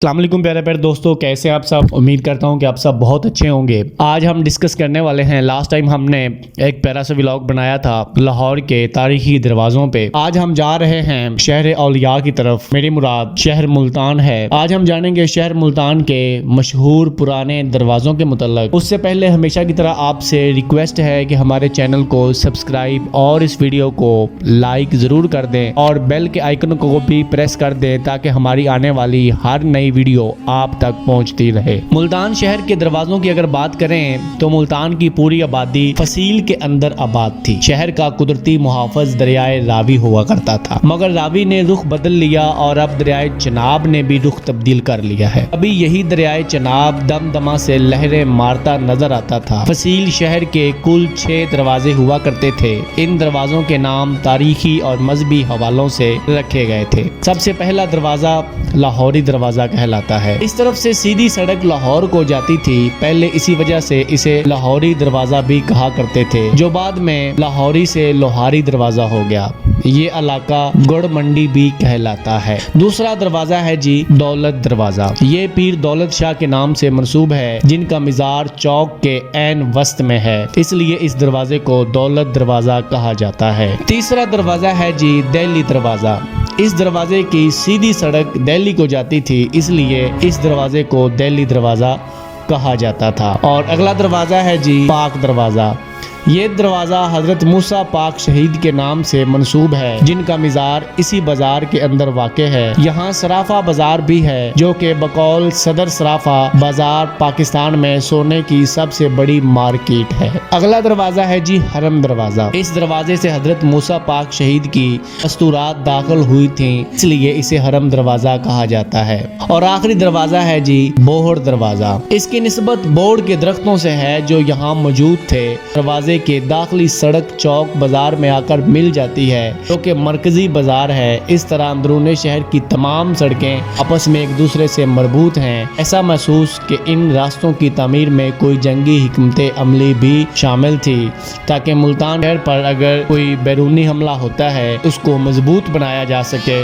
السلام علیکم پیارے پیارے دوستوں، کیسے آپ سب؟ امید کرتا ہوں کہ آپ سب بہت اچھے ہوں گے۔ آج ہم ڈسکس کرنے والے ہیں، لاسٹ ٹائم ہم نے ایک پیارا سا ولاگ بنایا تھا لاہور کے تاریخی دروازوں پہ۔ آج ہم جا رہے ہیں شہر اولیاء کی طرف، میری مراد شہر ملتان ہے۔ آج ہم جانیں گے شہر ملتان کے مشہور پرانے دروازوں کے متعلق۔ اس سے پہلے ہمیشہ کی طرح آپ سے ریکویسٹ ہے کہ ہمارے چینل کو سبسکرائب اور اس ویڈیو کو لائک ضرور کر دیں اور بیل کے آئیکن کو بھی پریس کر دیں تاکہ ہماری آنے والی ہر نئی ویڈیو آپ تک پہنچتی رہے۔ ملتان شہر کے دروازوں کی اگر بات کریں تو ملتان کی پوری آبادی فصیل کے اندر آباد تھی۔ شہر کا قدرتی محافظ دریائے راوی ہوا کرتا تھا، مگر راوی نے رخ بدل لیا اور اب دریائے چناب نے بھی رخ تبدیل کر لیا ہے۔ ابھی یہی دریائے چناب دمدمہ سے لہریں مارتا نظر آتا تھا۔ فصیل شہر کے کل 6 دروازے ہوا کرتے تھے۔ ان دروازوں کے نام تاریخی اور مذہبی حوالوں سے رکھے گئے تھے۔ سب سے پہلا دروازہ لاہوری دروازہ کہلاتا ہے۔ اس طرف سے سیدھی سڑک لاہور کو جاتی تھی، پہلے اسی وجہ سے اسے لاہوری دروازہ بھی کہا کرتے تھے، جو بعد میں لاہوری سے لوہاری دروازہ ہو گیا۔ یہ علاقہ گڑ منڈی بھی کہلاتا ہے۔ دوسرا دروازہ ہے جی دولت دروازہ۔ یہ پیر دولت شاہ کے نام سے منسوب ہے، جن کا مزار چوک کے عین وسط میں ہے، اس لیے اس دروازے کو دولت دروازہ کہا جاتا ہے۔ تیسرا دروازہ ہے جی دہلی دروازہ۔ اس دروازے کی سیدھی سڑک دہلی کو جاتی تھی، اس لیے اس دروازے کو دہلی دروازہ کہا جاتا تھا۔ اور اگلا دروازہ ہے جی پاک دروازہ۔ یہ دروازہ حضرت موسیٰ پاک شہید کے نام سے منسوب ہے، جن کا مزار اسی بازار کے اندر واقع ہے۔ یہاں صرافہ بازار بھی ہے، جو کہ بقول صدر صرافہ بازار پاکستان میں سونے کی سب سے بڑی مارکیٹ ہے۔ اگلا دروازہ ہے جی حرم دروازہ۔ اس دروازے سے حضرت موسیٰ پاک شہید کی مستورات داخل ہوئی تھیں، اس لیے اسے حرم دروازہ کہا جاتا ہے۔ اور آخری دروازہ ہے جی بوہڑ دروازہ۔ اس کی نسبت بوہڑ کے درختوں سے ہے جو یہاں موجود تھے۔ دروازے کے داخلی سڑک چوک بازار میں آ کر مل جاتی ہے، جو کہ مرکزی بازار ہے۔ اس طرح اندرون شہر کی تمام سڑکیں آپس میں ایک دوسرے سے مربوط ہیں۔ ایسا محسوس کہ ان راستوں کی تعمیر میں کوئی جنگی حکمت عملی بھی شامل تھی، تاکہ ملتان شہر پر اگر کوئی بیرونی حملہ ہوتا ہے اس کو مضبوط بنایا جا سکے۔